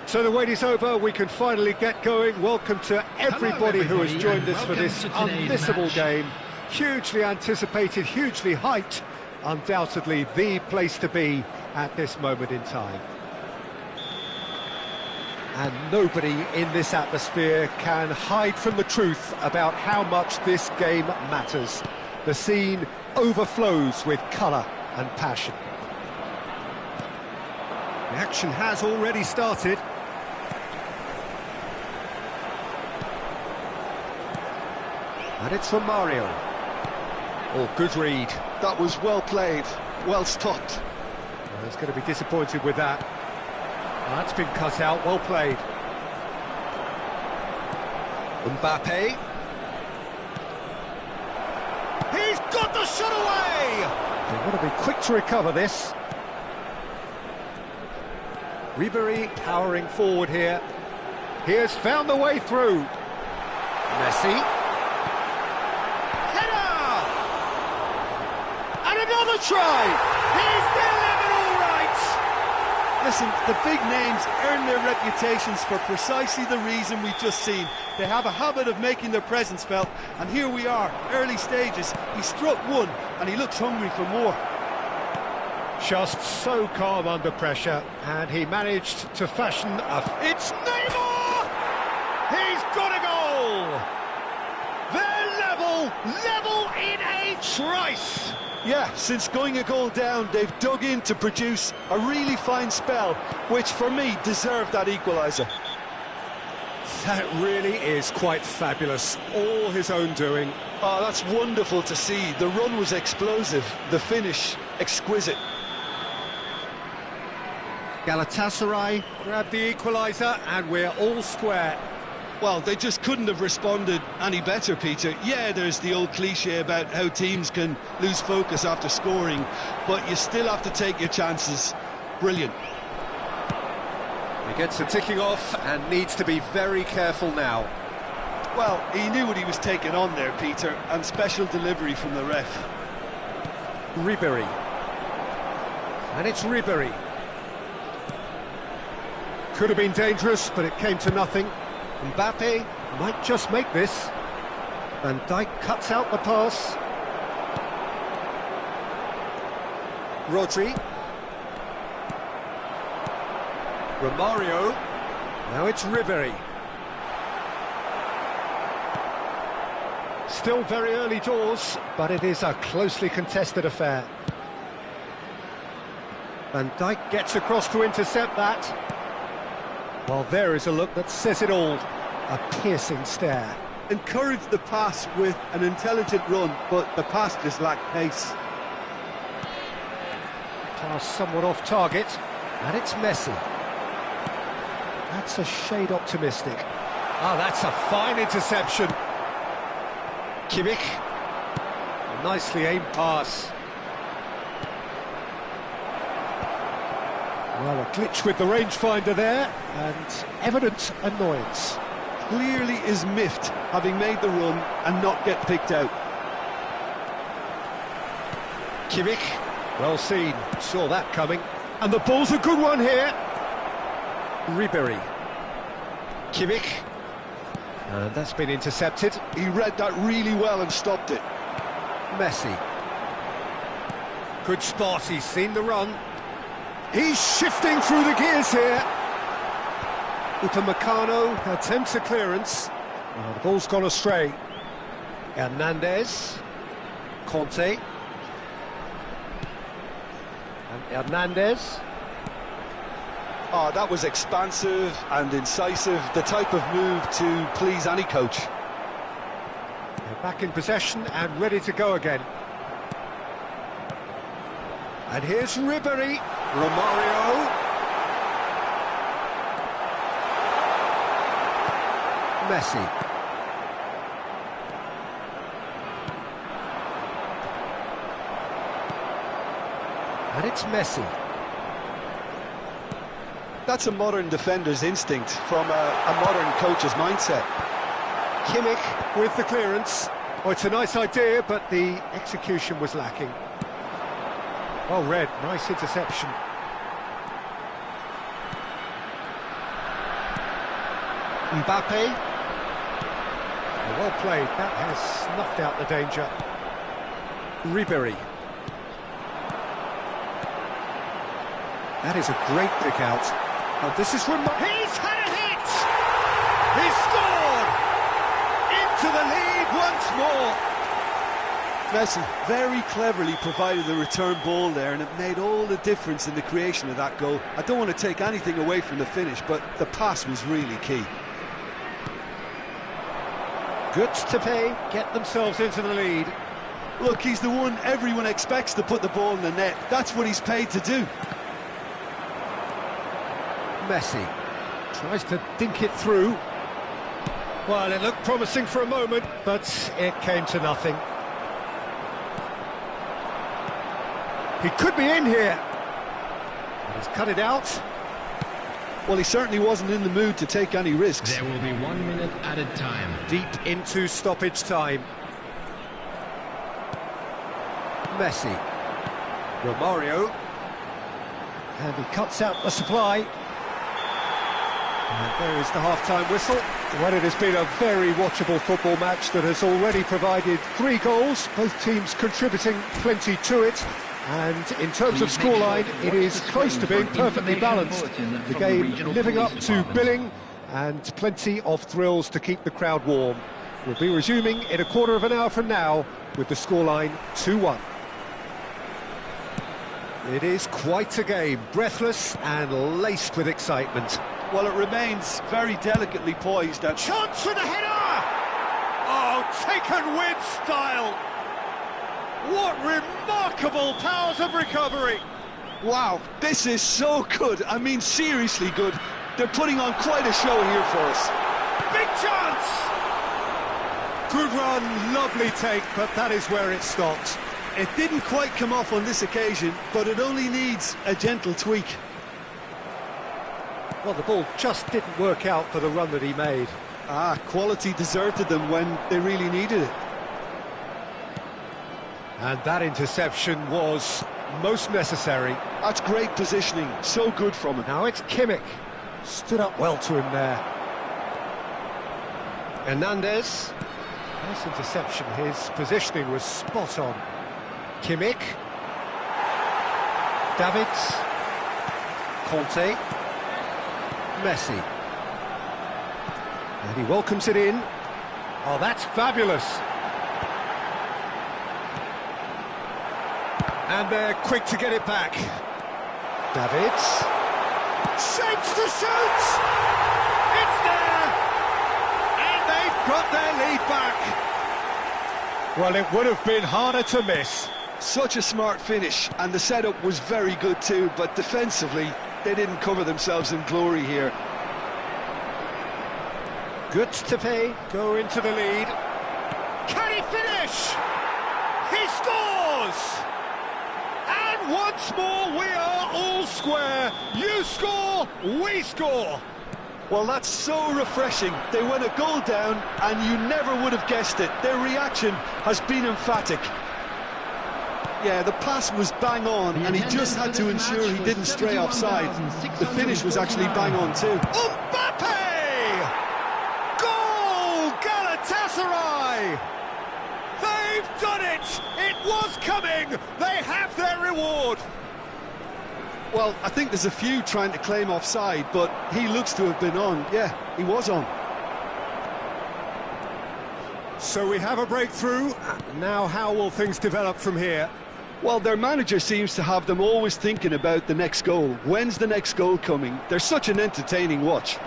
So the wait is over, we can finally get going. Welcome to everybody who has joined us for this unmissable game. Hugely anticipated, hugely hyped, undoubtedly the place to be at this moment in time. And nobody in this atmosphere can hide from the truth about how much this game matters. The scene overflows with colour and passion. The action has already started. And it's from Mario. Oh, good read. That was well played, well stopped. Well, he's going to be disappointed with that. That's been cut out, well played. Mbappe. He's got the shot away! They've got to be quick to recover this. Ribery powering forward here. He has found the way through. Messi. Header! And another try! He's delivered all right! Listen, the big names earn their reputations for precisely the reason we've just seen. They have a habit of making their presence felt, and here we are, early stages. He struck one, and he looks hungry for more. Just so calm under pressure, and he managed to fashion a... It's Neymar! He's got a goal! They're level in a trice! Yeah, since going a goal down, they've dug in to produce a really fine spell, which for me deserved that equaliser. That really is quite fabulous, all his own doing. Oh, that's wonderful to see. The run was explosive, the finish exquisite. Galatasaray grabbed the equaliser, and we're all square. Well, they just couldn't have responded any better, Peter. Yeah, there's the old cliche about how teams can lose focus after scoring, but you still have to take your chances. Brilliant. He gets the ticking off and needs to be very careful now. Well, he knew what he was taking on there, Peter, and special delivery from the ref. Ribery. And it's Ribery. Could have been dangerous, but it came to nothing. Mbappe might just make this. Van Dijk cuts out the pass. Rodri. Romario. Now it's Ribery. Still very early doors, but it is a closely contested affair. Van Dijk gets across to intercept that. Well, there is a look that says it all. A piercing stare. Encouraged the pass with an intelligent run, but the pass just lacked pace. Pass somewhat off target, and it's Messi. That's a shade optimistic. Ah, that's a fine interception. Kimmich. Nicely aimed pass. Well, a glitch with the rangefinder there, and evident annoyance. Clearly is miffed, having made the run and not get picked out. Kimmich, well seen, saw that coming. And the ball's a good one here. Ribery. Kimmich. And that's been intercepted. He read that really well and stopped it. Messi. Good spot, he's seen the run. He's shifting through the gears here. Upamecano attempts a clearance. Oh, the ball's gone astray. Hernandez. Conte. And Hernandez. Oh, that was expansive and incisive, the type of move to please any coach. They're back in possession and ready to go again. And here's Ribery. Romario. Messi. And it's Messi. That's a modern defender's instinct from a modern coach's mindset. Kimmich with the clearance. Oh, it's a nice idea, but the execution was lacking. Well read, nice interception. Mbappe. Well played, that has snuffed out the danger. Ribery. That is a great pick out. Oh, this is remarkable. He's had a hit! He's scored! Into the lead once more! Messi very cleverly provided the return ball there, and it made all the difference in the creation of that goal. I don't want to take anything away from the finish, but the pass was really key. Good to pay, get themselves into the lead. Look, he's the one everyone expects to put the ball in the net. That's what he's paid to do. Messi tries to dink it through. Well, it looked promising for a moment, but it came to nothing. He could be in here. He's cut it out. Well, he certainly wasn't in the mood to take any risks. There will be 1 minute added time. Deep into stoppage time. Messi. Romario. And he cuts out the supply. And there is the half-time whistle. Well, it has been a very watchable football match that has already provided 3 goals, both teams contributing plenty to it. And in terms of scoreline, it is close to being perfectly balanced. The game living up to billing and plenty of thrills to keep the crowd warm. We'll be resuming in a quarter of an hour from now with the scoreline 2-1. It is quite a game, breathless and laced with excitement. Well, it remains very delicately poised. That Chance for the header! Oh, taken with style! What remarkable powers of recovery! Wow, this is so good. I mean, seriously good. They're putting on quite a show here for us. Big chance! Good run, lovely take, but that is where it stopped. It didn't quite come off on this occasion, but it only needs a gentle tweak. Well, the ball just didn't work out for the run that he made. Quality deserted them when they really needed it. And that interception was most necessary. That's great positioning, so good from him. Now it's Kimmich. Stood up well to him there. Hernandez. Nice interception, his positioning was spot on. Kimmich. Davids. Conte. Messi. And he welcomes it in. Oh, that's fabulous. And they're quick to get it back. Davids. Shapes to shoot! It's there! And they've got their lead back. Well, it would have been harder to miss. Such a smart finish, and the setup was very good too, but defensively, they didn't cover themselves in glory here. Good to pay, go into the lead. Can he finish? He scores! And once more we are all square. You score, we score. Well, that's so refreshing. They went a goal down, and you never would have guessed it. Their reaction has been emphatic. Yeah, the pass was bang on, and he just had to ensure he didn't stray offside. The finish was actually bang on too. Mbappe! Goal! Galatasaray! They've done it! It was coming! They have their reward! Well, I think there's a few trying to claim offside, but he looks to have been on. Yeah, he was on. So we have a breakthrough. Now how will things develop from here? Well, their manager seems to have them always thinking about the next goal. When's the next goal coming? They're such an entertaining watch.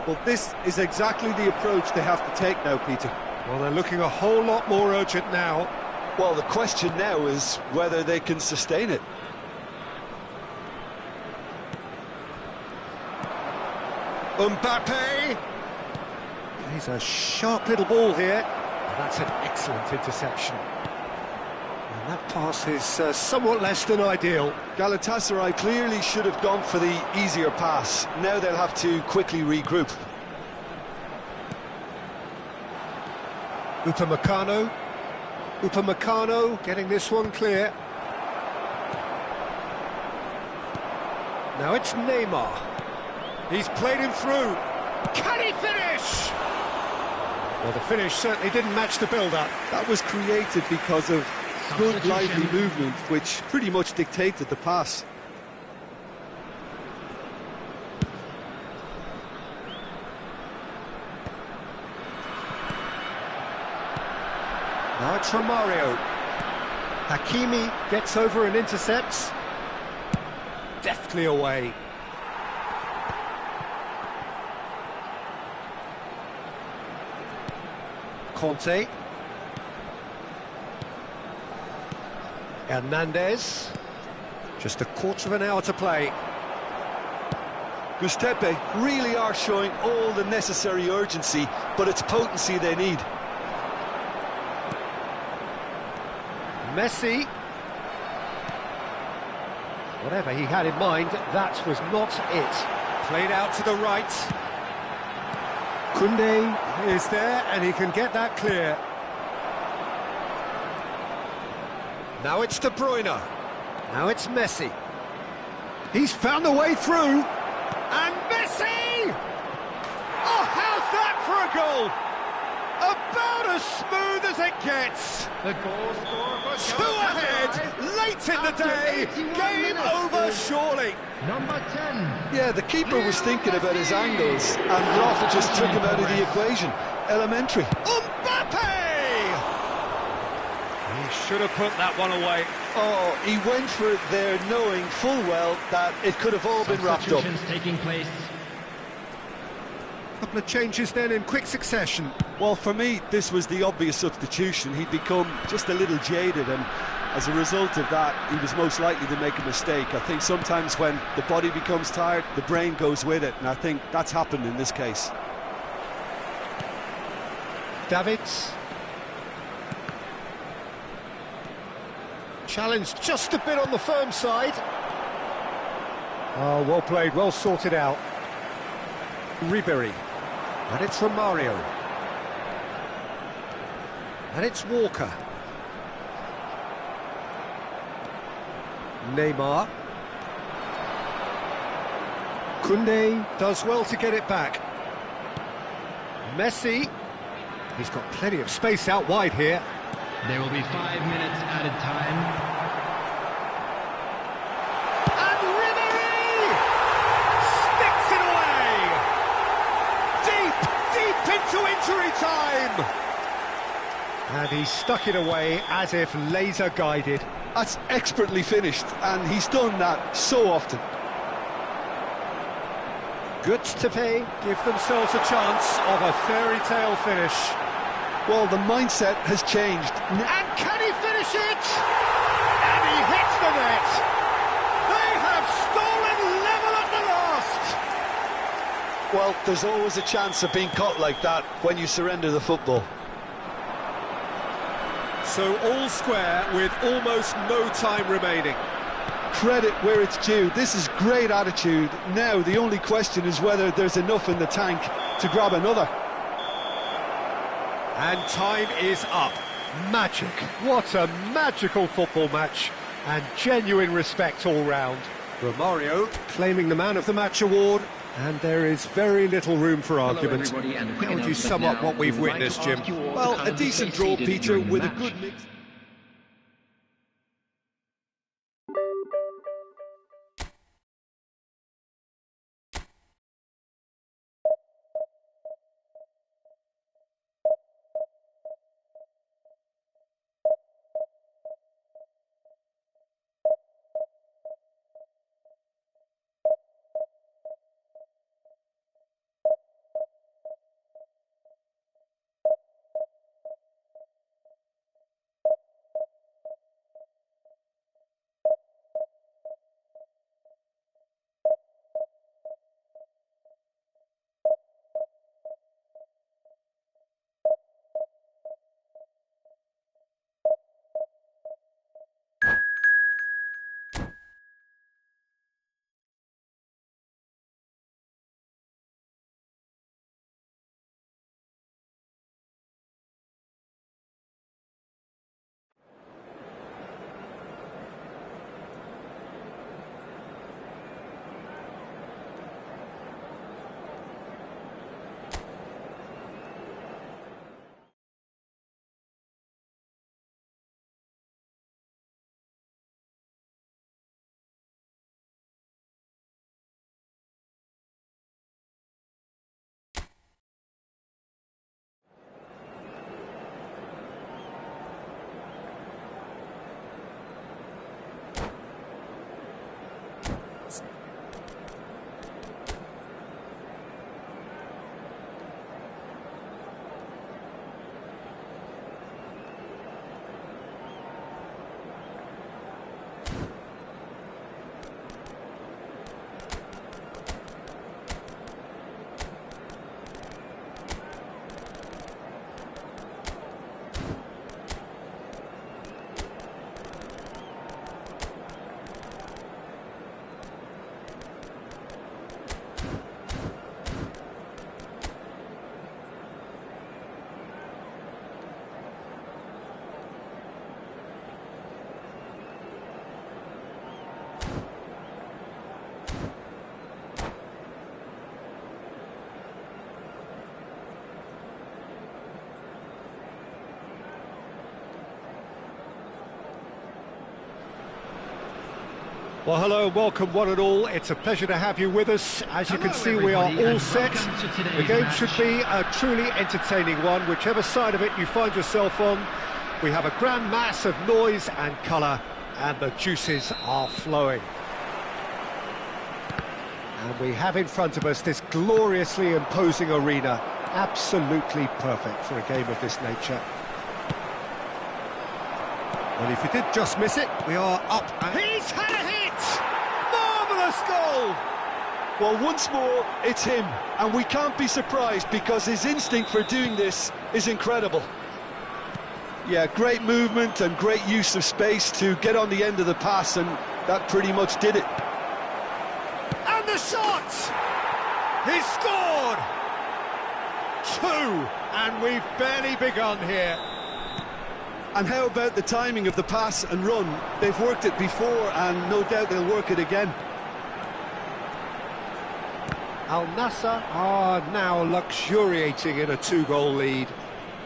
Well, this is exactly the approach they have to take now, Peter. Well, they're looking a whole lot more urgent now. Well, the question now is whether they can sustain it. Mbappe! He's a sharp little ball here. That's an excellent interception. And that pass is somewhat less than ideal. Galatasaray clearly should have gone for the easier pass. Now they'll have to quickly regroup. Upamecano. Upamecano getting this one clear. Now it's Neymar. He's played him through. Can he finish? Well, the finish certainly didn't match the build-up. That was created because of good, lively movement, which pretty much dictated the pass. Now it's Romario. Hakimi gets over and intercepts. Deftly away. Conte. Hernandez. Just a quarter of an hour to play. Giuseppe really are showing all the necessary urgency, but it's potency they need. Messi. Whatever he had in mind, that was not it. Played out to the right. Koundé is there, and he can get that clear. Now it's De Bruyne. Now it's Messi. He's found a way through. And Messi! Oh, how's that for a goal? About as smooth as it gets. The goal scorer for 2 ahead, late in the day. Game over, surely. Number 10. Yeah, the keeper was thinking about his angles, and Roth just took him out of the equation. Elementary. Mbappe! He should have put that one away. Oh, he went for it there, knowing full well that it could have all been wrapped up. Substitutions taking place. Couple of changes then in quick succession. Well, for me, this was the obvious substitution. He'd become just a little jaded, and as a result of that, he was most likely to make a mistake. I think sometimes when the body becomes tired, the brain goes with it, and I think that's happened in this case. Davids. Challenged just a bit on the firm side. Oh, well played, well sorted out. Ribery. And it's Romario. And it's Walker. Neymar. Koundé does well to get it back. Messi. He's got plenty of space out wide here. There will be 5 minutes added time. And Ribery sticks it away! Deep into injury time! And he stuck it away as if laser guided. That's expertly finished, and he's done that so often. Giuseppe give themselves a chance of a fairy tale finish. Well, the mindset has changed. And can he finish it? And he hits the net. They have stolen level at the last. Well, there's always a chance of being caught like that when you surrender the football. So all square with almost no time remaining. Credit where it's due. This is great attitude. Now the only question is whether there's enough in the tank to grab another. And time is up. Magic. What a magical football match. And genuine respect all round. Romario claiming the Man of the Match award. And there is very little room for argument. How would you sum up what we've witnessed, Jim? Well, a decent draw, Peter, with a good mix. Well, hello and welcome one and all. It's a pleasure to have you with us. As you can see, we are all set. The game should be a truly entertaining one, whichever side of it you find yourself on. We have a grand mass of noise and colour, and the juices are flowing. And we have in front of us this gloriously imposing arena, absolutely perfect for a game of this nature. Well, if you did just miss it, we are up. He's had a hit! Marvellous goal! Well, once more, it's him, and we can't be surprised because his instinct for doing this is incredible. Yeah, great movement and great use of space to get on the end of the pass, and that pretty much did it. And the shot! He's scored! 2, and we've barely begun here. And how about the timing of the pass and run? They've worked it before, and no doubt they'll work it again. Al Nassr are now luxuriating in a 2-goal lead.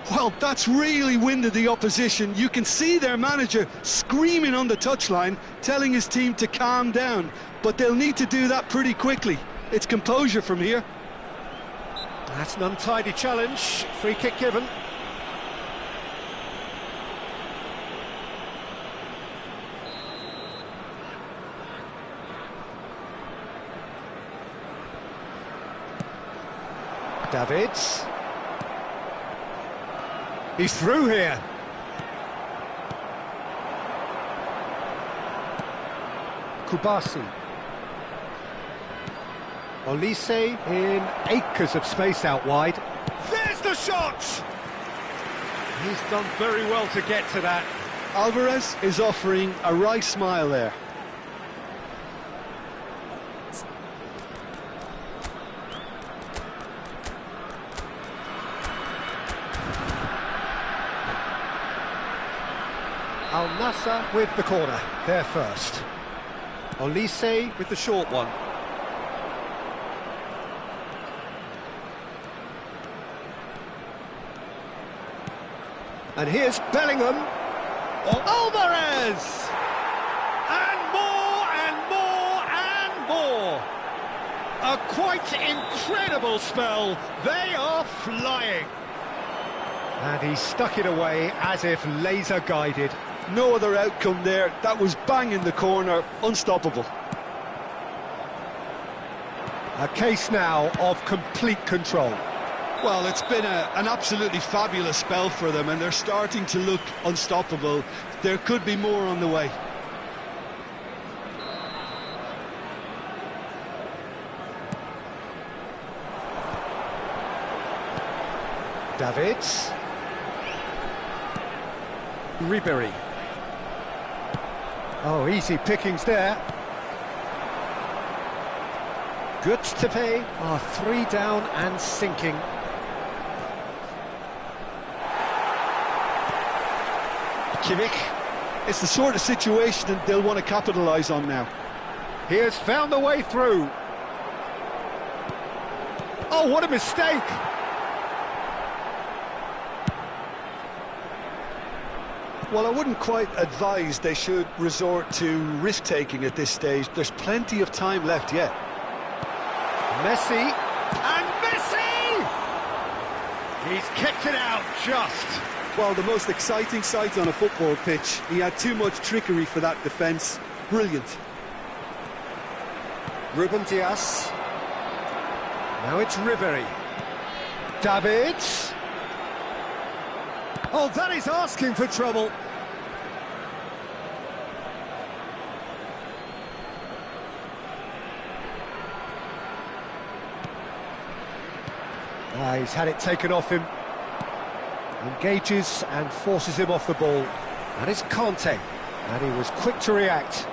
Well, that's really winded the opposition. You can see their manager screaming on the touchline, telling his team to calm down. But they'll need to do that pretty quickly. It's composure from here. That's an untidy challenge. Free kick given. Davids. He's through here. Kubasi. Olise in acres of space out wide. There's the shot! He's done very well to get to that. Alvarez is offering a wry smile there. Al Nassr with the corner, there first. Olise with the short one. And here's Bellingham. Alvarez! And more and more and more. A quite incredible spell. They are flying. And he stuck it away as if laser guided. No other outcome there. That was bang in the corner, unstoppable. A case now of complete control. Well, it's been an absolutely fabulous spell for them, and they're starting to look unstoppable. There could be more on the way. Davids. Ribery. Oh, easy pickings there. Good to pay. 3 down and sinking. Kimmich. It's the sort of situation that they'll want to capitalise on now. He has found the way through. Oh, what a mistake! Well, I wouldn't quite advise they should resort to risk-taking at this stage. There's plenty of time left yet. Messi, and Messi! He's kicked it out just. Well, the most exciting sight on a football pitch. He had too much trickery for that defence. Brilliant. Ruben Dias. Now it's Ribery. Davids. Oh, that is asking for trouble. He's had it taken off him. Engages and forces him off the ball. That is Conte, and he was quick to react.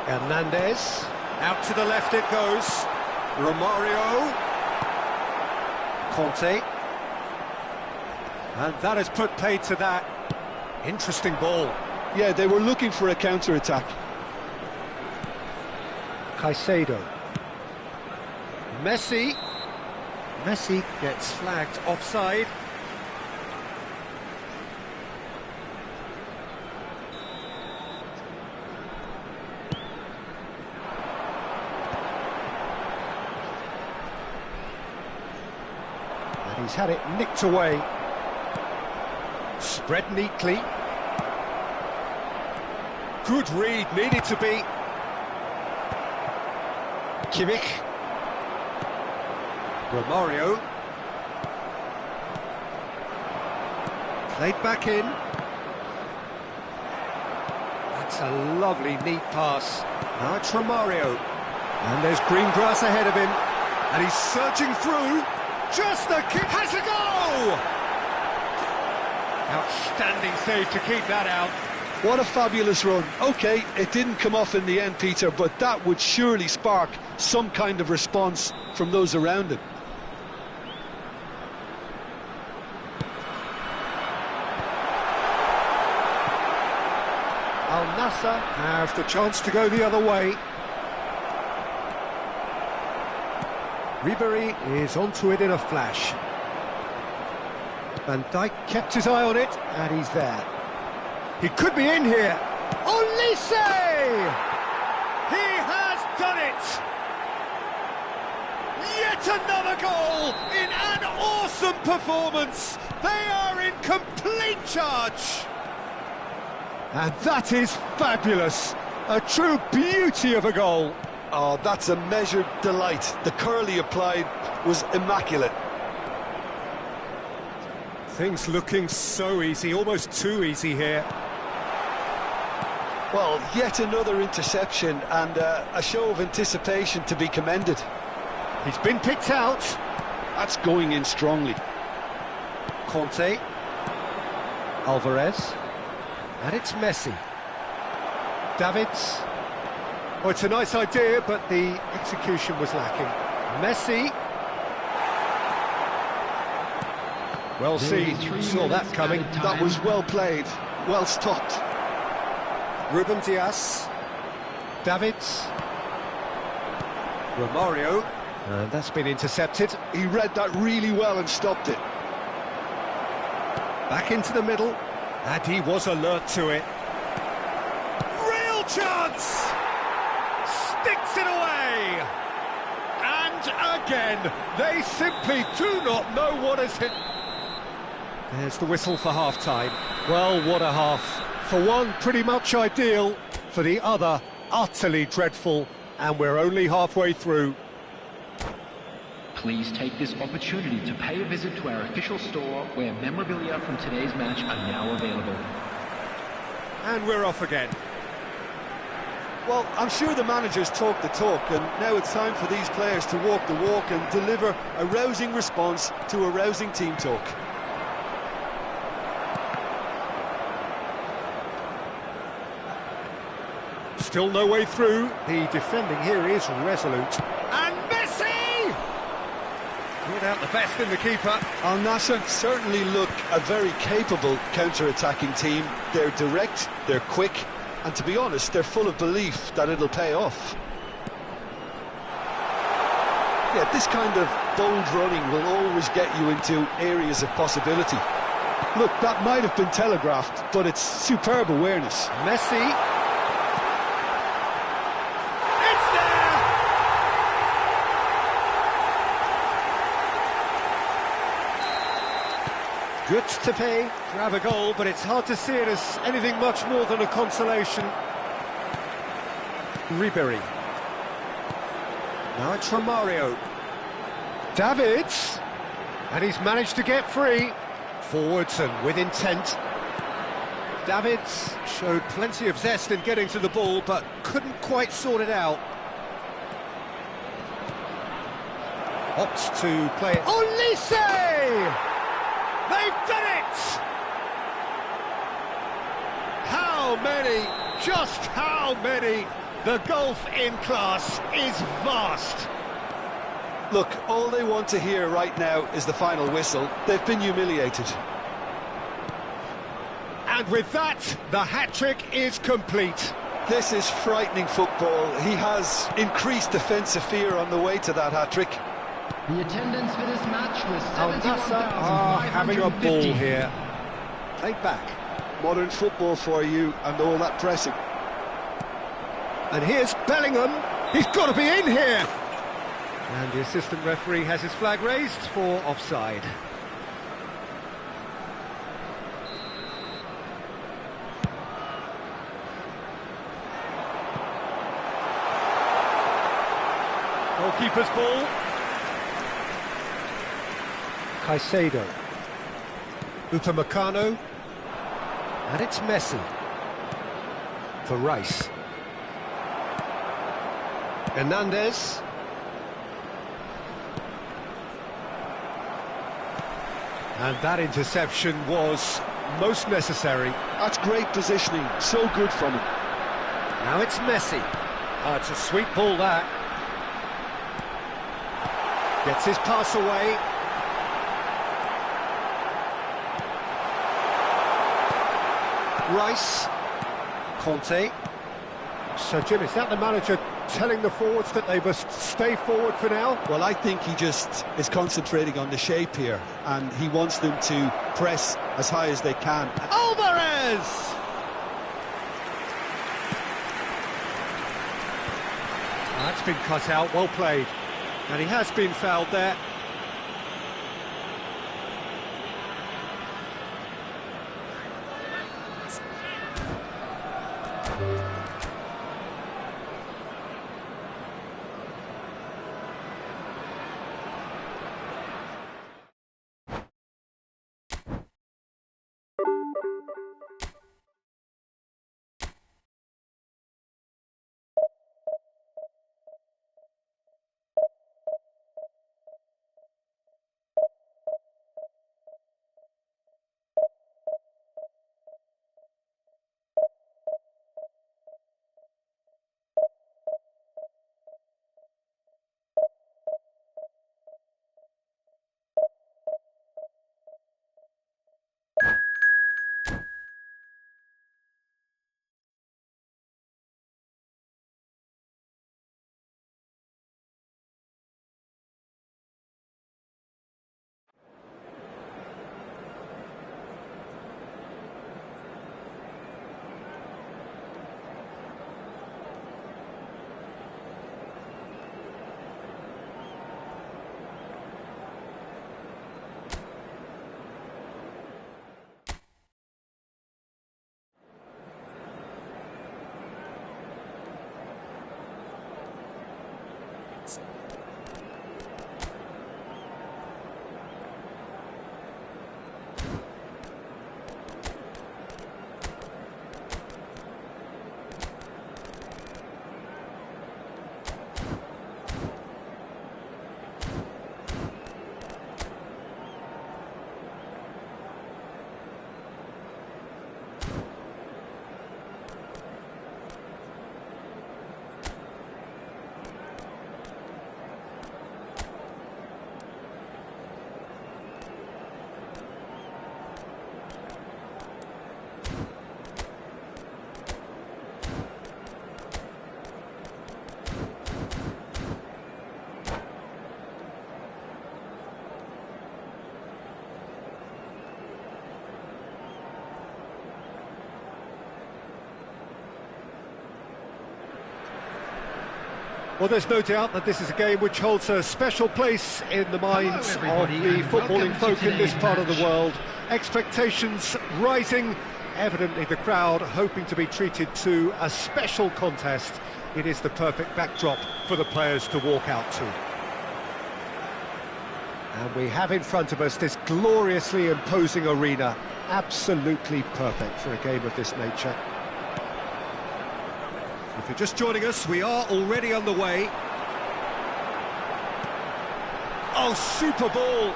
Hernandez, out to the left it goes. Romario. Conte. And that has put paid to that. Interesting ball. Yeah, they were looking for a counter-attack. Caicedo. Messi. Messi gets flagged offside. He's had it nicked away. Spread neatly. Good read, needed to be. Kimmich. Romario. Played back in. That's a lovely, neat pass. Now it's Romario. And there's green grass ahead of him. And he's surging through. Just the kick. Has a goal! Outstanding save to keep that out. What a fabulous run. OK, it didn't come off in the end, Peter, but that would surely spark some kind of response from those around him. Al-Nassr have the chance to go the other way. Ribery is onto it in a flash. Van Dijk kept his eye on it, and he's there. He could be in here. Olise! He has done it! Yet another goal in an awesome performance. They are in complete charge. And that is fabulous. A true beauty of a goal. Oh, that's a measured delight. The curl he applied was immaculate. Things looking so easy, almost too easy here. Well, yet another interception and a show of anticipation to be commended. He's been picked out. That's going in strongly. Conte. Alvarez. And it's Messi. Davids. Oh, it's a nice idea, but the execution was lacking. Messi. Well seen, saw that coming. That was well played, well stopped. Ruben Dias. Davids. Romario. And that's been intercepted. He read that really well and stopped it. Back into the middle. And he was alert to it. Real chance! Sticks it away! And again, they simply do not know what has hit. There's the whistle for half-time. Well, what a half. For one, pretty much ideal. For the other, utterly dreadful. And we're only halfway through. Please take this opportunity to pay a visit to our official store where memorabilia from today's match are now available. And we're off again. Well, I'm sure the managers talk the talk, and now it's time for these players to walk the walk and deliver a rousing response to a rousing team talk. Still no way through. The defending here is resolute. And Messi! Brought out the best in the keeper. Al-Nassr certainly look a very capable counter-attacking team. They're direct, they're quick, and to be honest, they're full of belief that it'll pay off. Yeah, this kind of bold running will always get you into areas of possibility. Look, that might have been telegraphed, but it's superb awareness. Messi. It's there! Good to pay to have a goal, but it's hard to see it as anything much more than a consolation. Ribery. Now it's Romario. Davids. And he's managed to get free. Forwards and with intent. Davids showed plenty of zest in getting to the ball, but couldn't quite sort it out. Opts to play it. Olise! They've done it! How many? Just how many? The gulf in class is vast. Look, all they want to hear right now is the final whistle. They've been humiliated. And with that, the hat-trick is complete. This is frightening football. He has increased defensive fear on the way to that hat-trick. The attendance for this match was Al-Nassr are having a ball 71,550. here. Played back. Modern football for you and all that pressing. And here's Bellingham. He's got to be in here. And the assistant referee has his flag raised for offside. Goalkeeper's ball. Caicedo. Upamecano. And it's Messi. For Rice. Hernandez. And that interception was most necessary. That's great positioning, so good from him. Now it's Messi. Oh, it's a sweet ball, that. Gets his pass away. Rice. Conte. So, Jim, is that the manager telling the forwards that they must stay forward for now? Well, I think he just is concentrating on the shape here, and he wants them to press as high as they can. Alvarez! That's been cut out, well played. And he has been fouled there. Well, there's no doubt that this is a game which holds a special place in the minds of the footballing folk in this part of the world. Expectations rising, evidently the crowd hoping to be treated to a special contest. It is the perfect backdrop for the players to walk out to. And we have in front of us this gloriously imposing arena, absolutely perfect for a game of this nature. If you're just joining us, we are already on the way. Oh, super ball!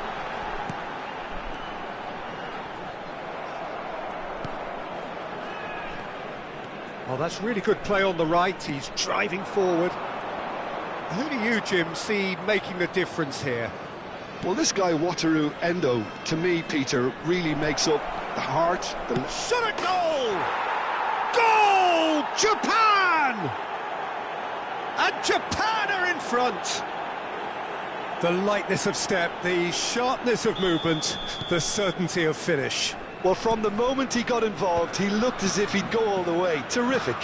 Oh, that's really good play on the right. He's driving forward. Who do you, Jim, see making the difference here? Well, this guy, Wataru Endo, to me, Peter, really makes up the heart. Shot at goal! Goal! Japan! And Japan are in front! The lightness of step, the sharpness of movement, the certainty of finish. Well, from the moment he got involved, he looked as if he'd go all the way. Terrific.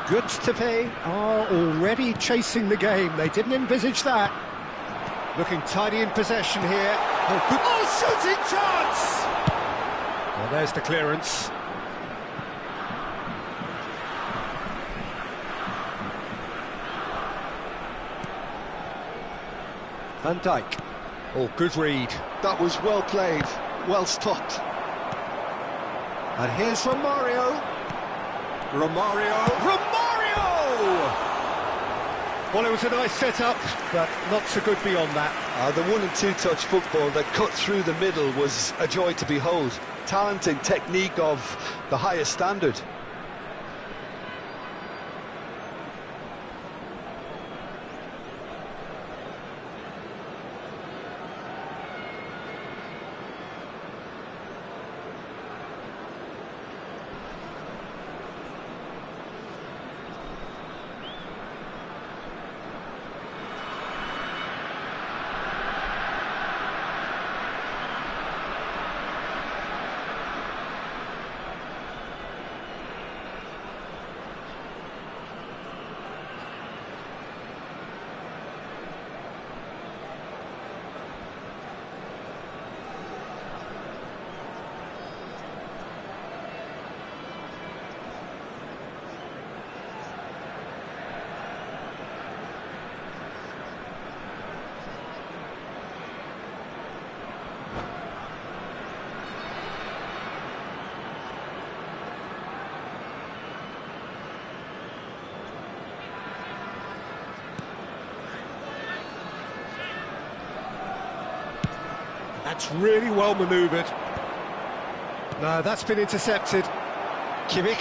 Goods to pay are already chasing the game. They didn't envisage that. Looking tidy in possession here. Oh, good. Oh, shooting chance! Well, there's the clearance. Van Dijk. Oh, good read. That was well played, well stopped. And here's Romario. Romario! Well, it was a nice setup, but not so good beyond that. The 1- and 2-touch football that cut through the middle was a joy to behold. Talent and technique of the highest standard. That's really well manoeuvred. No, that's been intercepted. Kimmich.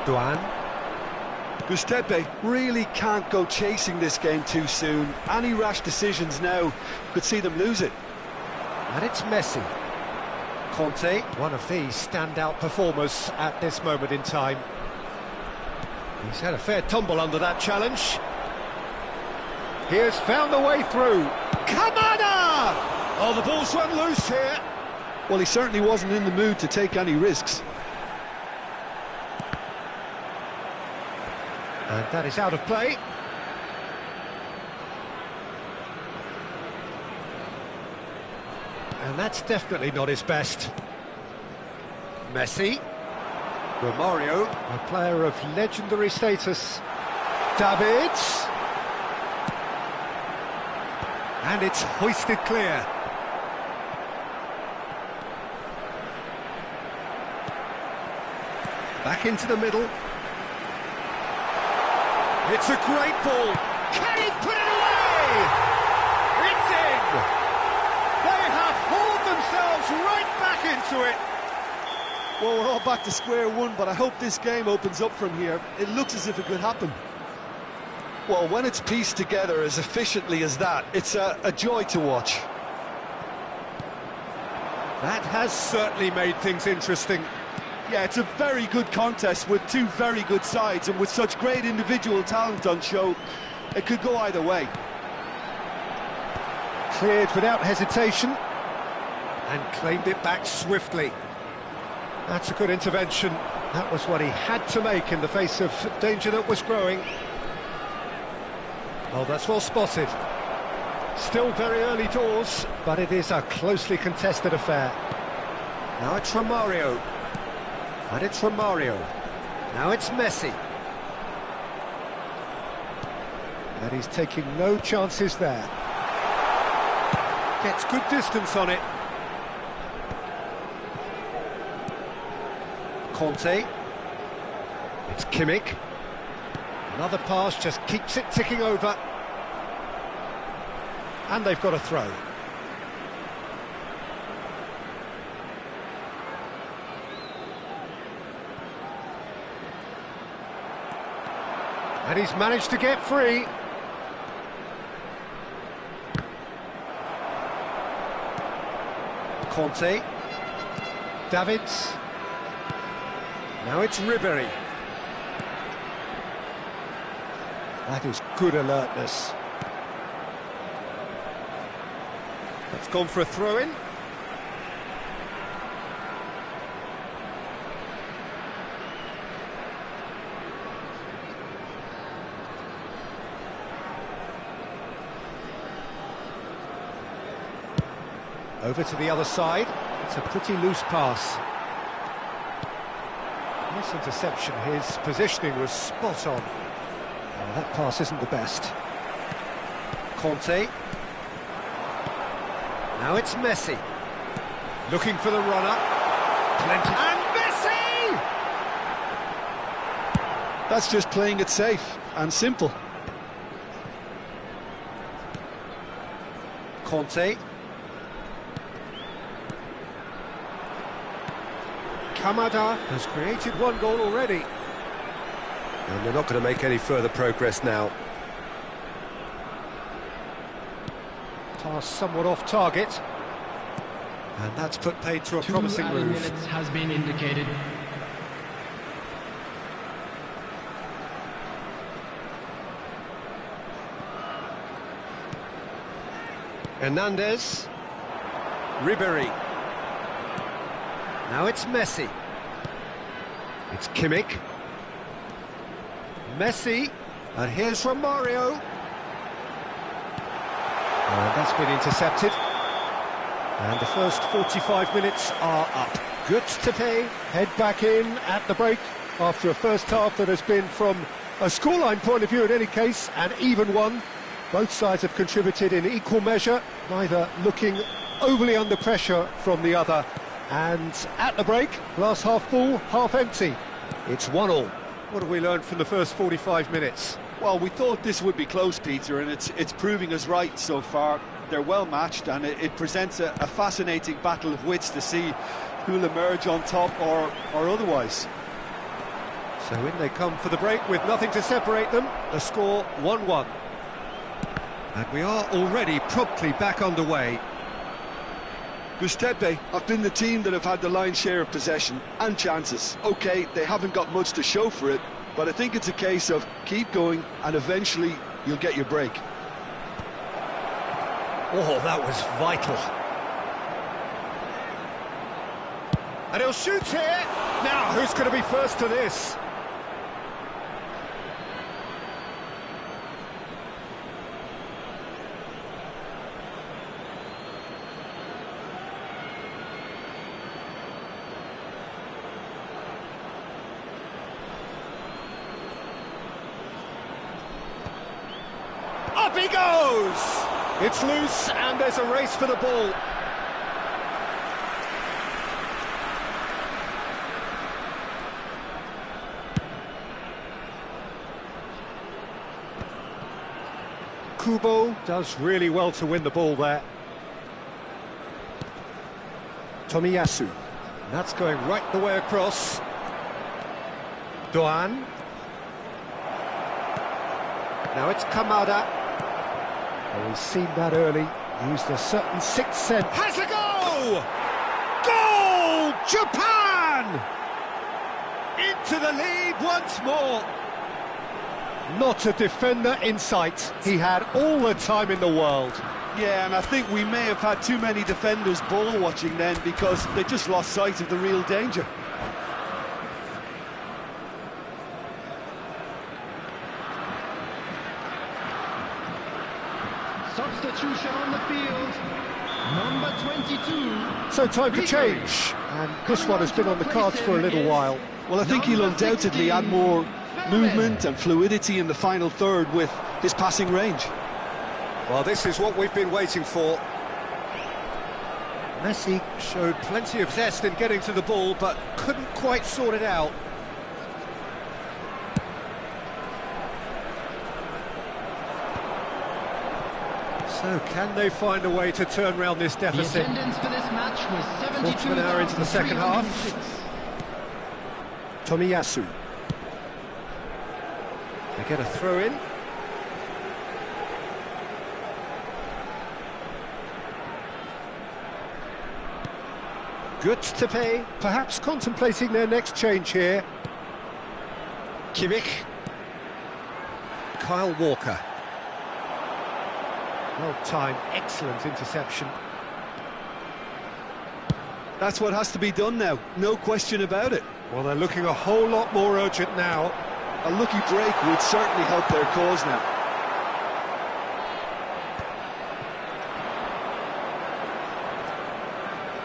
Duan. Gustepe really can't go chasing this game too soon. Any rash decisions now could see them lose it. And it's Messi. Conte, one of the standout performers at this moment in time. He's had a fair tumble under that challenge. He has found the way through. Kamada! Oh, the ball's run loose here. Well, he certainly wasn't in the mood to take any risks. And that is out of play. And that's definitely not his best. Messi. Romario, a player of legendary status. Davids. And it's hoisted clear. Back into the middle. It's a great ball. Can he put it away? It's in! They have hauled themselves right back into it. Well, we're all back to square one, but I hope this game opens up from here. It looks as if it could happen. Well, when it's pieced together as efficiently as that, it's a joy to watch. That has certainly made things interesting. Yeah, it's a very good contest with two very good sides, and with such great individual talent on show, it could go either way. Cleared without hesitation and claimed it back swiftly. That's a good intervention. That was what he had to make in the face of danger that was growing. Oh, that's well spotted. Still very early doors, but it is a closely contested affair. Now it's Romario. And it's Romario. Now it's Messi. And he's taking no chances there. Gets good distance on it. Conte. It's Kimmich. Another pass just keeps it ticking over. And they've got a throw. And he's managed to get free. Conte. Davids. Now it's Ribery. That is good alertness. That's gone for a throw-in. Over to the other side. It's a pretty loose pass. Nice interception. His positioning was spot on. Oh, that pass isn't the best. Conte. Now it's Messi. Looking for the runner. Plenty. And Messi! That's just playing it safe and simple. Conte. Kamada has created one goal already. And they're not going to make any further progress now. Pass somewhat off target. And that's put paid to a promising move. 2 minutes has been indicated. Hernandez. Ribéry. Now it's Messi. It's Kimmich. Messi. And here's Romario. And that's been intercepted. And the first 45 minutes are up. Götze head back in at the break after a first half that has been, from a scoreline point of view in any case, an even one. Both sides have contributed in equal measure, neither looking overly under pressure from the other. And at the break, glass half full, half empty. It's 1-1. What have we learned from the first 45 minutes? Well, we thought this would be close, Peter, and it's proving us right so far. They're well matched, and it presents a fascinating battle of wits to see who'll emerge on top or otherwise. So in they come for the break with nothing to separate them. The score 1-1. And we are already promptly back underway. Giuseppe have been the team that have had the lion's share of possession and chances. OK, they haven't got much to show for it, but I think it's a case of keep going and eventually you'll get your break. Oh, that was vital. And he'll shoot here. Now, who's going to be first to this? Up he goes! It's loose, and there's a race for the ball. Kubo does really well to win the ball there. Tomiyasu. And that's going right the way across. Doan. Now it's Kamada. Well, we've seen that early. Used a certain sixth sense. Has a goal! Goal! Japan! Into the lead once more. Not a defender in sight. He had all the time in the world. Yeah, and I think we may have had too many defenders ball watching then, because they just lost sight of the real danger. Substitution on the field, number 22. So time for change, and this one has been on the cards for a little while. Well, I think he'll undoubtedly add more movement and fluidity in the final third with his passing range. Well, this is what we've been waiting for. Messi showed plenty of zest in getting to the ball, but couldn't quite sort it out. So, can they find a way to turn around this deficit? The attendance for this match was 72. Quarter of an hour into the second half. Tomiyasu. They get a throw in. Götze, perhaps contemplating their next change here. Kimmich. Kyle Walker. Well timed, excellent interception. That's what has to be done now, no question about it. Well, they're looking a whole lot more urgent now. A lucky break would certainly help their cause now.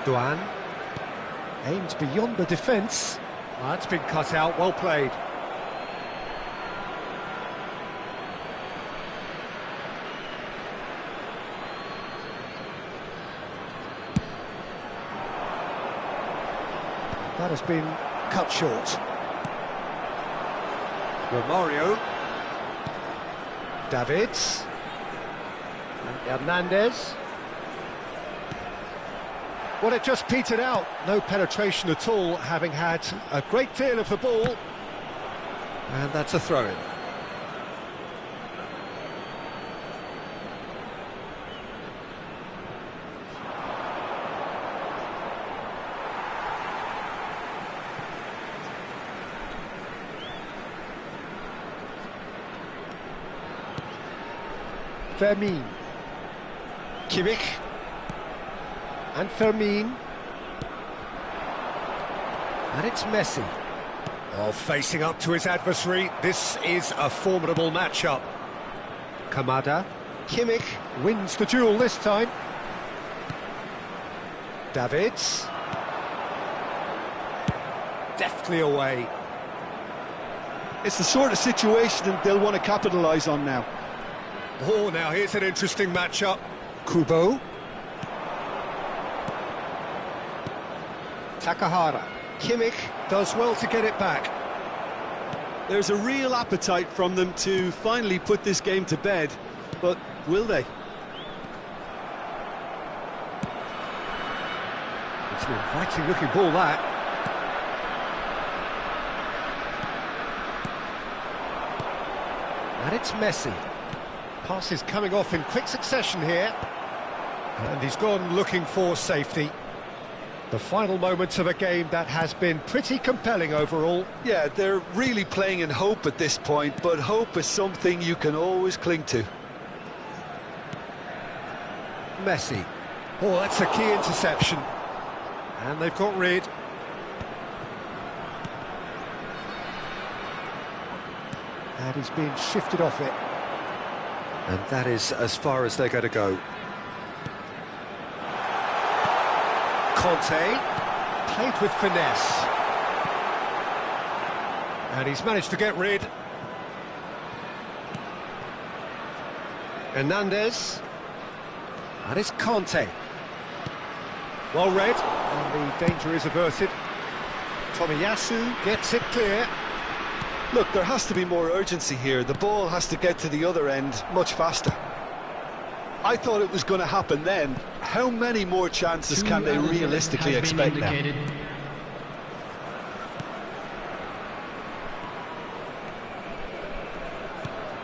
Duan aims beyond the defence. That's been cut out, well played. That has been cut short. Romario. Davids. And Hernandez. Well, it just petered out. No penetration at all, having had a great deal of the ball. And that's a throw-in. Fermin. Kimmich. And Fermin. And it's Messi. Oh, facing up to his adversary. This is a formidable matchup. Kamada. Kimmich wins the duel this time. Davids. Deftly away. It's the sort of situation that they'll want to capitalise on now. Oh, now here's an interesting matchup. Kubo. Takahara. Kimmich does well to get it back. There's a real appetite from them to finally put this game to bed, but will they? It's an inviting looking ball, that. And it's Messi. Passes coming off in quick succession here. And he's gone looking for safety. The final moments of a game that has been pretty compelling overall. Yeah, they're really playing in hope at this point, but hope is something you can always cling to. Messi. Oh, that's a key interception. And they've got rid. And he's being shifted off it. And that is as far as they're going to go. Conte, played with finesse. And he's managed to get rid. Hernandez. And it's Conte. Well read, and the danger is averted. Tomiyasu gets it clear. Look, there has to be more urgency here. The ball has to get to the other end much faster. I thought it was going to happen then. How many more chances can they realistically expect now?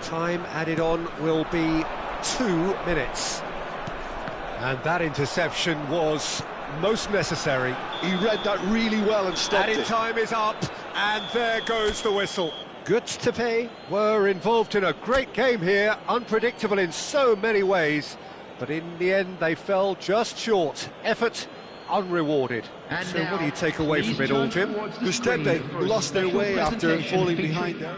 Time added on will be 2 minutes. And that interception was most necessary. He read that really well and stopped Added it. time is up, and there goes the whistle. Goods to pay were involved in a great game here, unpredictable in so many ways, but in the end they fell just short. Effort unrewarded. And so what do you take away from it all, Jim? Gustepe lost their way after falling behind there.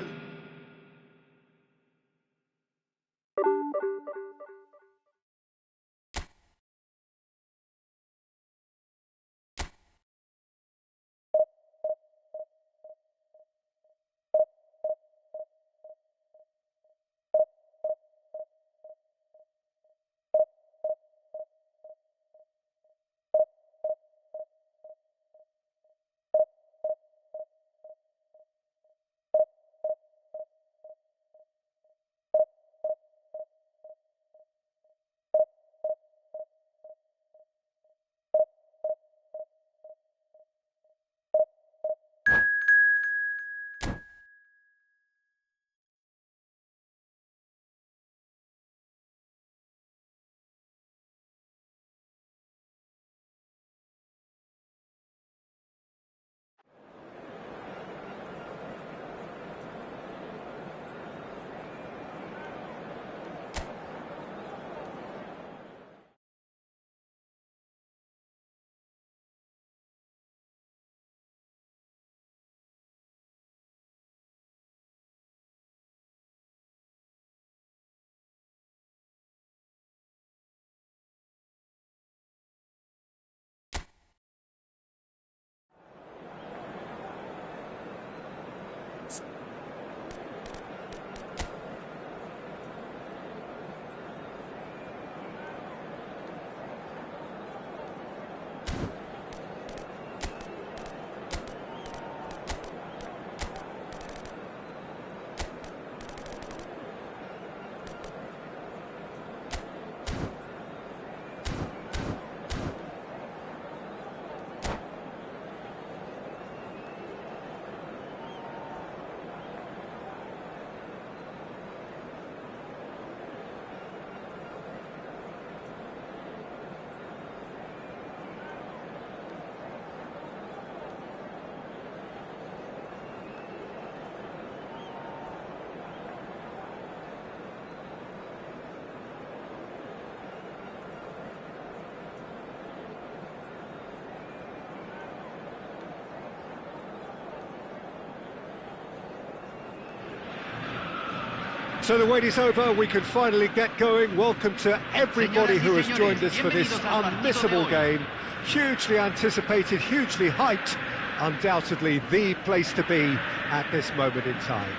So the wait is over, we can finally get going. Welcome to everybody who has joined us for this unmissable game. Hugely anticipated, hugely hyped, undoubtedly the place to be at this moment in time.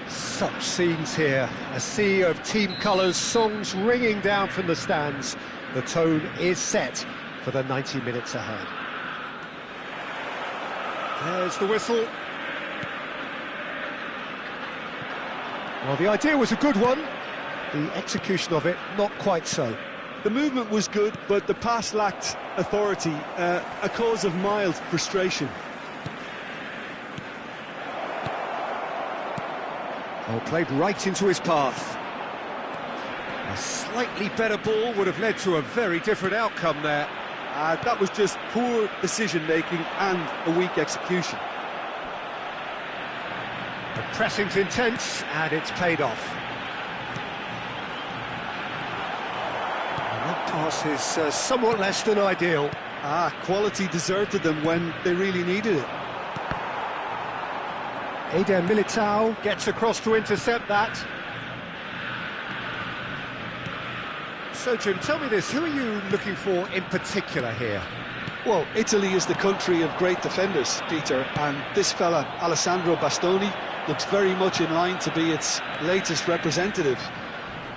Such scenes here, a sea of team colours, songs ringing down from the stands. The tone is set for the 90 minutes ahead. There's the whistle. Well, the idea was a good one, the execution of it not quite so. The movement was good, but the pass lacked authority, a cause of mild frustration. Oh, played right into his path. A slightly better ball would have led to a very different outcome there. That was just poor decision-making and a weak execution. The pressing's intense, and it's paid off. And that pass is somewhat less than ideal. Quality deserted them when they really needed it. Eder Militao gets across to intercept that. So, Jim, tell me this, who are you looking for in particular here? Well, Italy is the country of great defenders, Peter, and this fella, Alessandro Bastoni, looks very much in line to be its latest representative.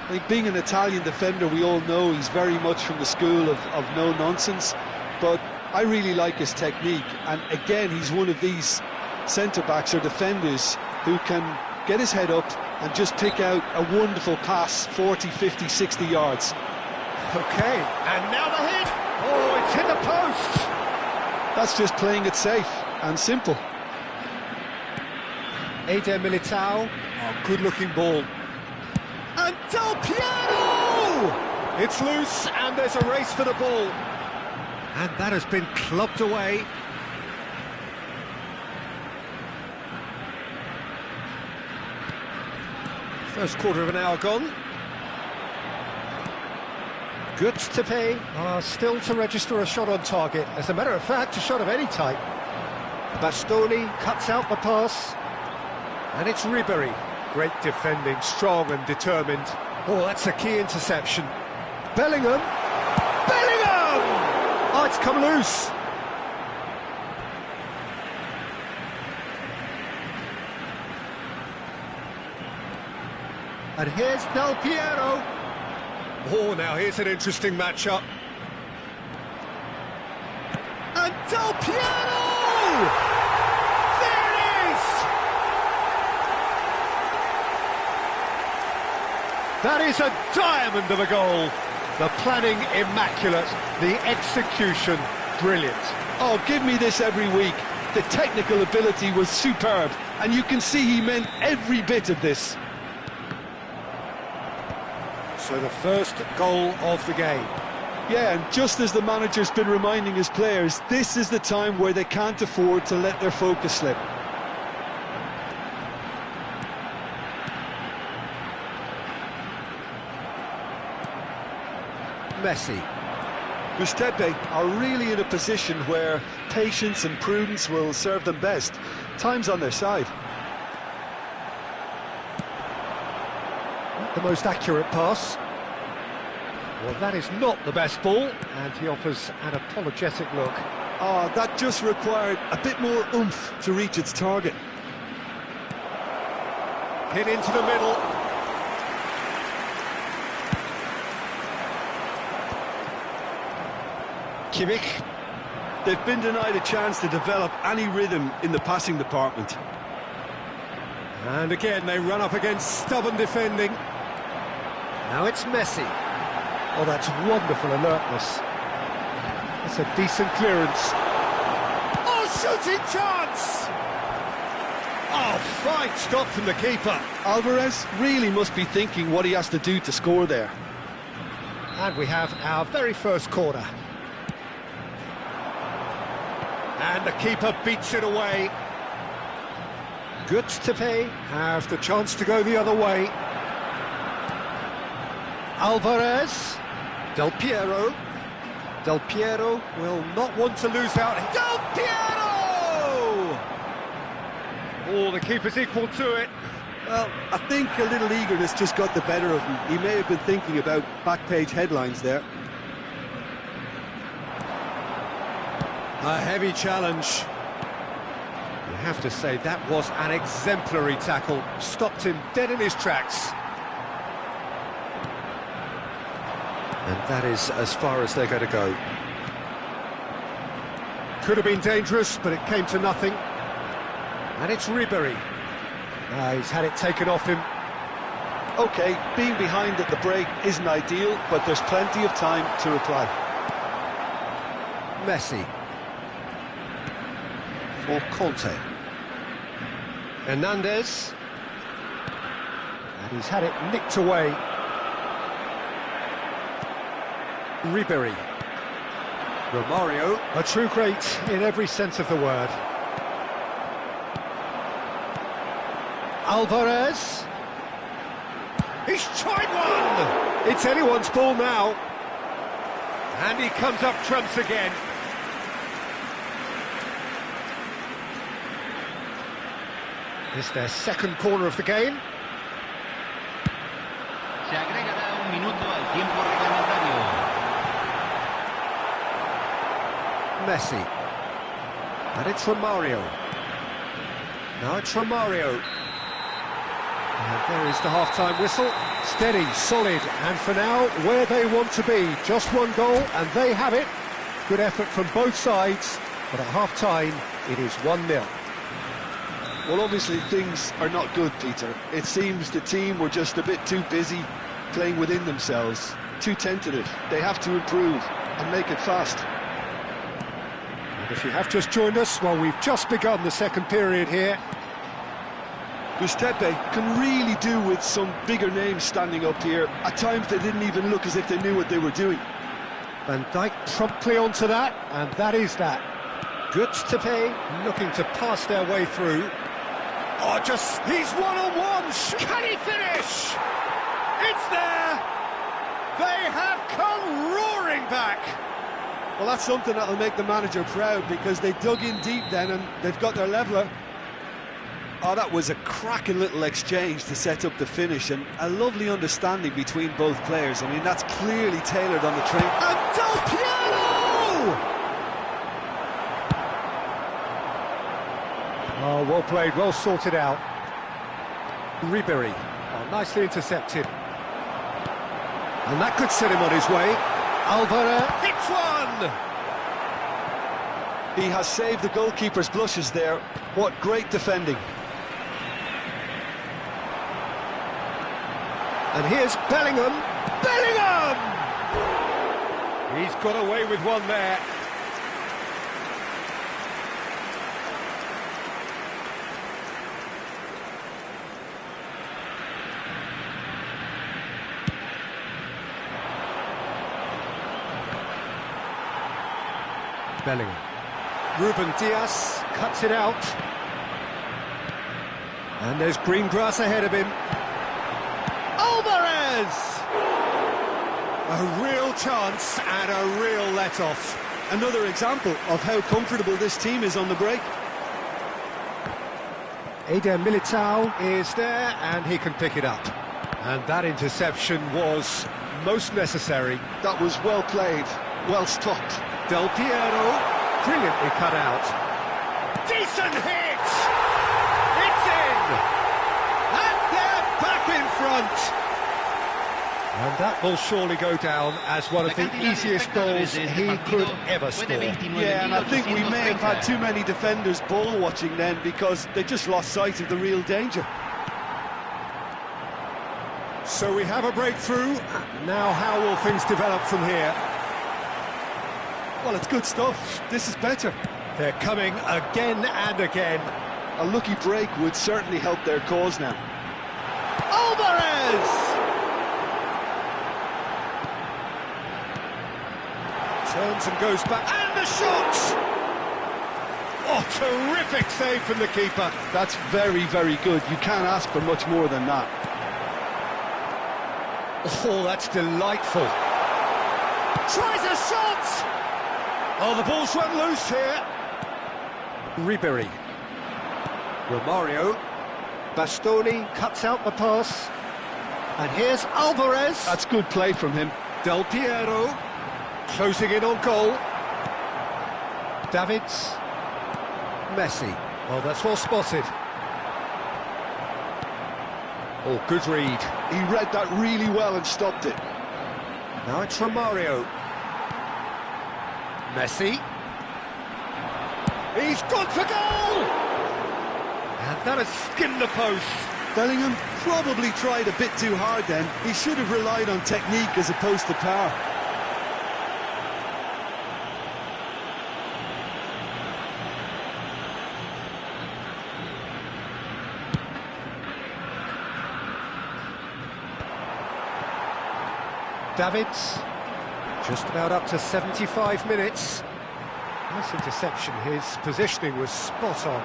I think being an Italian defender, we all know he's very much from the school of no-nonsense, but I really like his technique, and again, he's one of these centre-backs or defenders who can get his head up and just pick out a wonderful pass, 40, 50, 60 yards. Okay, and now the hit! Oh, it's hit the post! That's just playing it safe and simple. Eder Militao, good-looking ball. And Del Piero! It's loose, and there's a race for the ball. And that has been clubbed away. First quarter of an hour gone. Goods to pay, still to register a shot on target. As a matter of fact, a shot of any type. Bastoni cuts out the pass. And it's Ribery. Great defending, strong and determined. Oh, that's a key interception. Bellingham! Bellingham! Oh, it's come loose. And here's Del Piero. Oh, now here's an interesting matchup. And Del Piero! There it is! That is a diamond of a goal. The planning immaculate, the execution brilliant. Oh, give me this every week. The technical ability was superb, and you can see he meant every bit of this. So the first goal of the game. Yeah, and just as the manager's been reminding his players, this is the time where they can't afford to let their focus slip. Messi. Gustepe are really in a position where patience and prudence will serve them best. Time's on their side. The most accurate pass. Well, that is not the best ball, and he offers an apologetic look. Oh, that just required a bit more oomph to reach its target. Hit into the middle. Kimmich. They've been denied a chance to develop any rhythm in the passing department. And again, they run up against stubborn defending. Now it's Messi. Oh, that's wonderful alertness. That's a decent clearance. Oh, shooting chance! Oh, fine stop from the keeper. Alvarez really must be thinking what he has to do to score there. And we have our very first corner. And the keeper beats it away. Goods to pay, have the chance to go the other way. Alvarez, Del Piero. Del Piero will not want to lose out. Del Piero! Oh, the keeper's equal to it. Well, I think a little eagerness just got the better of him. He may have been thinking about back-page headlines there. A heavy challenge. You have to say that was an exemplary tackle. Stopped him dead in his tracks. And that is as far as they're going to go. Could have been dangerous, but it came to nothing. And it's Ribery. He's had it taken off him. OK, being behind at the break isn't ideal, but there's plenty of time to reply. Messi. For Conte. Hernandez. And he's had it nicked away. Ribery. Romario, a true great in every sense of the word. Alvarez. He's tried one! It's anyone's ball now. And he comes up trumps again. It's their second corner of the game. Se agregará un minuto al tiempo reglamentario. Messi. And it's Romario. Now it's Romario. And there is the half-time whistle. Steady, solid, and for now, where they want to be. Just one goal, and they have it. Good effort from both sides, but at half-time, it is 1-0. Well, obviously things are not good, Peter. It seems the team were just a bit too busy playing within themselves, too tentative. They have to improve and make it fast. And if you have just joined us, well, we've just begun the second period here. Giuseppe can really do with some bigger names standing up here. At times they didn't even look as if they knew what they were doing. Van Dijk promptly onto that, and that is that. Giuseppe looking to pass their way through. Oh, he's one-on-one! Can he finish? It's there! They have come roaring back! Well, that's something that'll make the manager proud, because they dug in deep then and they've got their leveller. Oh, that was a cracking little exchange to set up the finish, and a lovely understanding between both players. I mean, that's clearly tailored on the train. And Del Piero! Oh, well played, well sorted out. Ribery, oh, nicely intercepted. And that could set him on his way. Alvarez hits one! He has saved the goalkeeper's blushes there. What great defending. And here's Bellingham. Bellingham! He's got away with one there. Bellingham. Ruben Diaz cuts it out. And there's green grass ahead of him. Alvarez! A real chance and a real let-off. Another example of how comfortable this team is on the break. Eder Militao is there and he can pick it up. And that interception was most necessary. That was well played, well stopped. Del Piero, brilliantly cut out. Decent hit! It's in! And they're back in front! And that will surely go down as one of the easiest goals he could ever score. Yeah, and I think we may have had too many defenders ball watching then, because they just lost sight of the real danger. So we have a breakthrough. Now how will things develop from here? Well, it's good stuff. This is better. They're coming again and again. A lucky break would certainly help their cause now. Alvarez! Turns and goes back, and the shot! Oh, terrific save from the keeper. That's very, very good. You can't ask for much more than that. Oh, that's delightful. Tries a shot! Oh, the ball's run loose here. Ribery. Romario. Bastoni cuts out the pass. And here's Alvarez. That's good play from him. Del Piero closing in on goal. Davids. Messi. Well, that's well spotted. Oh, good read. He read that really well and stopped it. Now it's Romario. Messi. He's gone for goal! And that has skinned the post. Bellingham probably tried a bit too hard then. He should have relied on technique as opposed to power. Davids, just about up to 75 minutes. Nice interception, his positioning was spot on.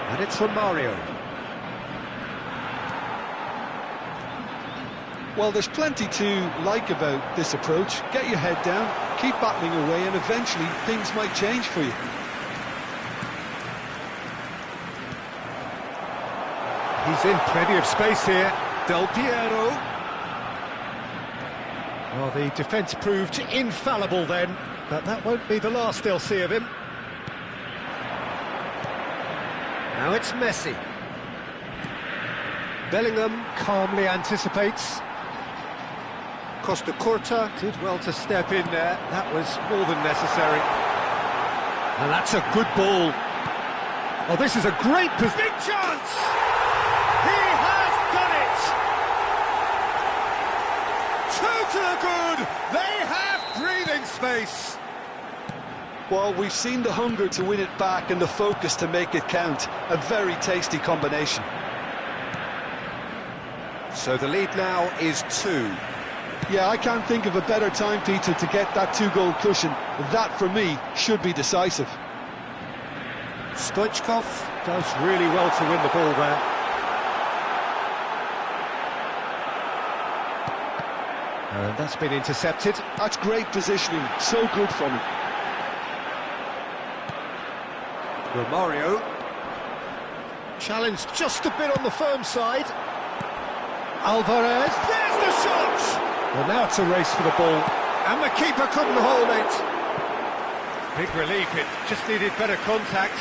And it's Romario. Well, there's plenty to like about this approach. Get your head down, keep battling away, and eventually things might change for you. He's in plenty of space here. Del Piero. Well, the defence proved infallible then, but that won't be the last they'll see of him. Now it's Messi. Bellingham calmly anticipates. Costa Curta did well to step in there. That was more than necessary. And that's a good ball. Oh, this is a great position. Big chance! He has done it! Two to the good! They have breathing space! Well, we've seen the hunger to win it back and the focus to make it count. A very tasty combination. So the lead now is 2. Yeah, I can't think of a better time, Peter, to get that 2-goal cushion. That, for me, should be decisive. Stoichkov does really well to win the ball there. And that's been intercepted. That's great positioning, so good from him. Romario. Challenged just a bit on the firm side. Alvarez, there's the shot! Well, now it's a race for the ball, and the keeper couldn't hold it. Big relief, it just needed better contact.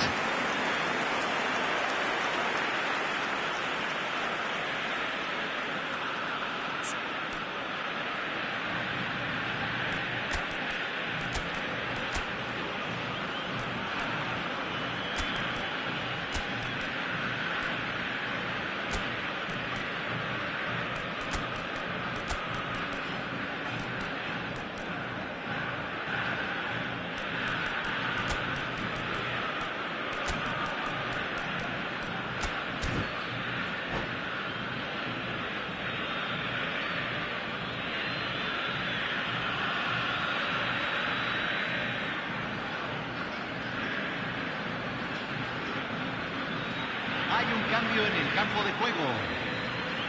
Hay un cambio en el campo de juego.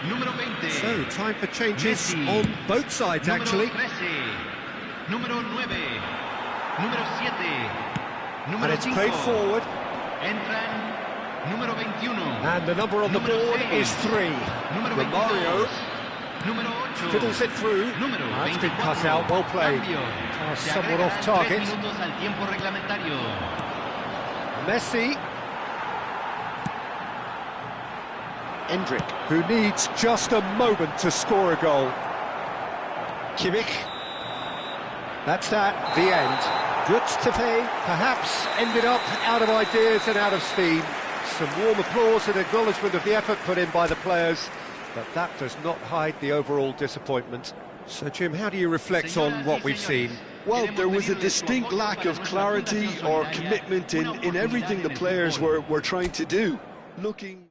Número 20. So, time for changes Messi. on both sides, Número actually. 13. Número 9. Número 7. And Número it's 5. played forward. Entran número 21. And the number on the Número board 6. is 3. Número Romario 22. Número 8. fiddles it through. Número That's been 24. cut out, well played. Cambio. Se Somewhat off agregarán target. 3 minutos al tiempo reglamentario. Messi. Endrick, who needs just a moment to score a goal. Kimmich. That's that, the end. Götze perhaps ended up out of ideas and out of steam. Some warm applause and acknowledgement of the effort put in by the players, but that does not hide the overall disappointment. So, Jim, how do you reflect on what we've seen? Well, there was a distinct lack of clarity or commitment in everything the players were trying to do. Looking...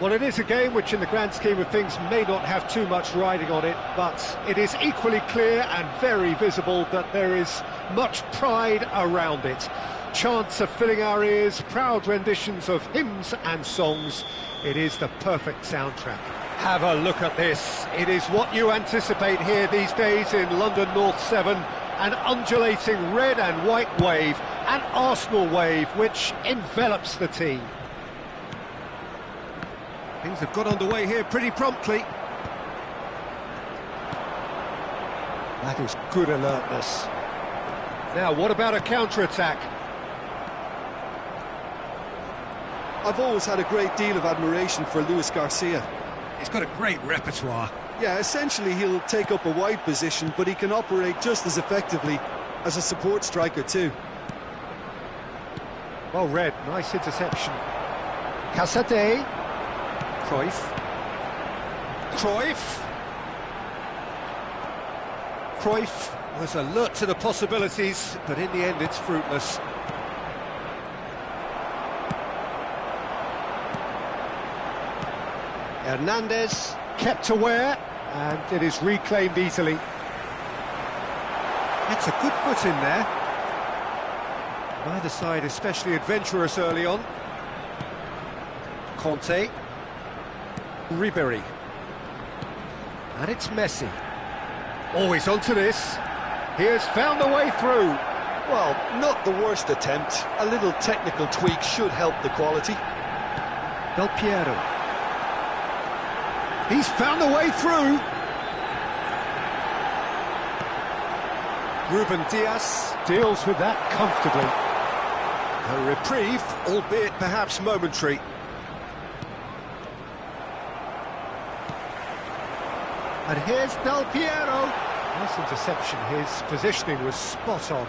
Well, it is a game which in the grand scheme of things may not have too much riding on it, but it is equally clear and very visible that there is much pride around it. Chants are filling our ears, proud renditions of hymns and songs. It is the perfect soundtrack. Have a look at this. It is what you anticipate here these days in London North 7, an undulating red and white wave, an Arsenal wave which envelops the team. Things have got underway here pretty promptly. That is good alertness. Now, what about a counter-attack? I've always had a great deal of admiration for Luis Garcia. He's got a great repertoire. Yeah, essentially he'll take up a wide position, but he can operate just as effectively as a support striker too. Well read, nice interception. Casate. Cruyff. Cruyff was alert to the possibilities, but in the end it's fruitless. Hernandez kept aware, and it is reclaimed easily. That's a good foot in there. Neither side especially adventurous early on. Conte. Ribery. And it's Messi. Always onto this. He has found a way through. Well, not the worst attempt. A little technical tweak should help the quality. Del Piero. He's found a way through. Ruben Dias deals with that comfortably. A reprieve, albeit perhaps momentary. And here's Del Piero. Nice interception. His positioning was spot on.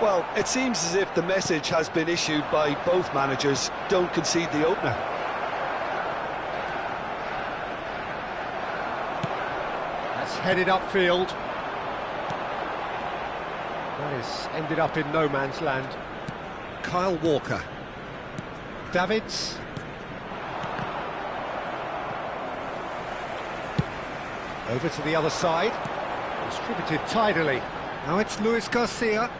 Well, it seems as if the message has been issued by both managers: don't concede the opener. That's headed upfield. That has ended up in no man's land. Kyle Walker. Davids. Over to the other side. Distributed tidily. Now it's Luis Garcia.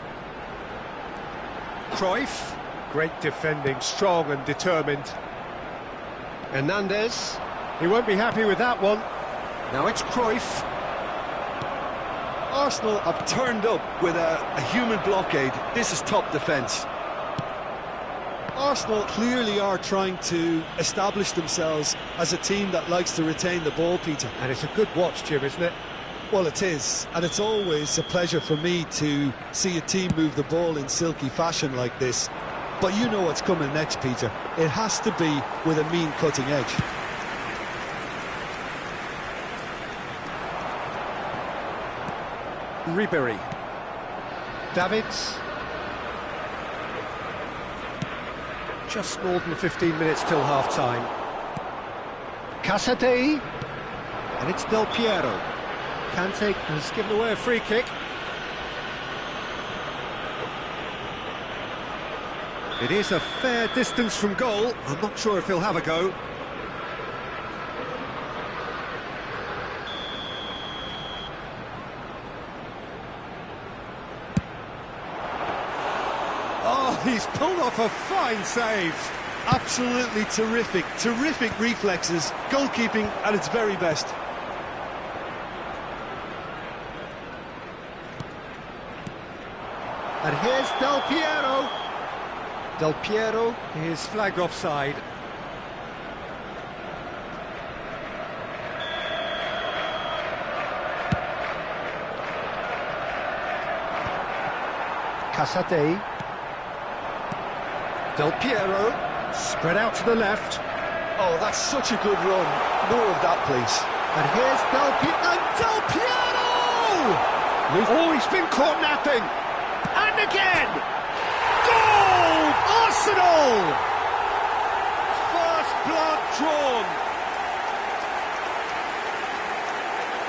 Cruyff. Great defending, strong and determined. Hernandez. He won't be happy with that one. Now it's Cruyff. Arsenal have turned up with a human blockade. This is top defence. Arsenal clearly are trying to establish themselves as a team that likes to retain the ball, Peter. And it's a good watch, Jim, isn't it? Well, it is, and it's always a pleasure for me to see a team move the ball in silky fashion like this. But you know what's coming next, Peter. It has to be with a mean cutting edge. Ribery. Davids. Just more than 15 minutes till half-time. Casate. And it's Del Piero. Kante has given away a free kick. It is a fair distance from goal. I'm not sure if he'll have a go. Oh, he's pulled off a fine save. Absolutely terrific, terrific reflexes. Goalkeeping at its very best. And here's Del Piero. Del Piero is flagged offside. Casate. Del Piero. Spread out to the left. Oh, that's such a good run. More of that, please. And here's Del Piero. Oh, he's been caught napping. And again! Goal! Arsenal! First blood drawn.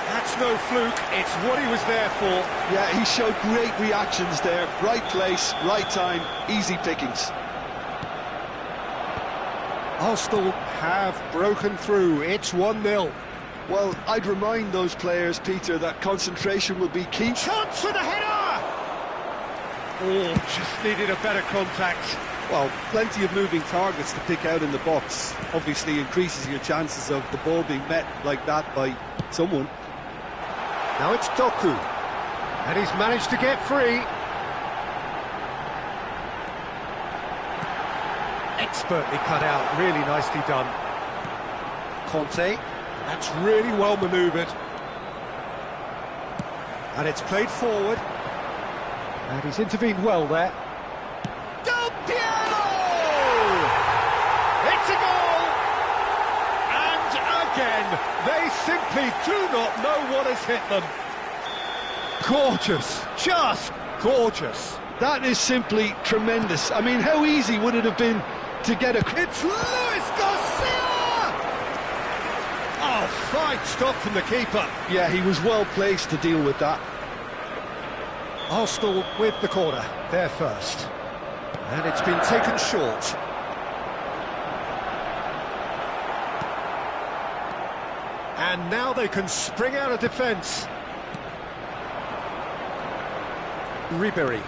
That That's no fluke, it's what he was there for. Yeah, he showed great reactions there. Right place, right time, easy pickings. Arsenal have broken through, it's 1-0. Well, I'd remind those players, Peter, that concentration will be key. Chance for the header! Oh, just needed a better contact. Well, plenty of moving targets to pick out in the box. Obviously increases your chances of the ball being met like that by someone. Now it's Doku, and he's managed to get free. Expertly cut out, really nicely done. Conte, that's really well manoeuvred. And it's played forward. And he's intervened well there. Del Piero! It's a goal! And again, they simply do not know what has hit them. Gorgeous, just gorgeous. That is simply tremendous. I mean, how easy would it have been to get a... It's Luis Garcia! Oh, fine stop from the keeper. Yeah, he was well placed to deal with that. Arsenal with the corner, they're first. And it's been taken short. And now they can spring out of defence. Ribery,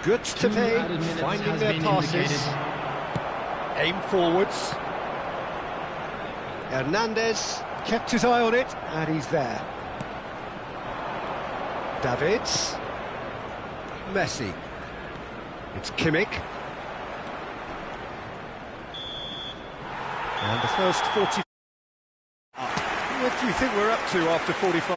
good to pay, finding their passes. Aim forwards. Hernandez kept his eye on it, and he's there. Davids. Messi. It's Kimmich. And the first 40... What do you think we're up to after 45?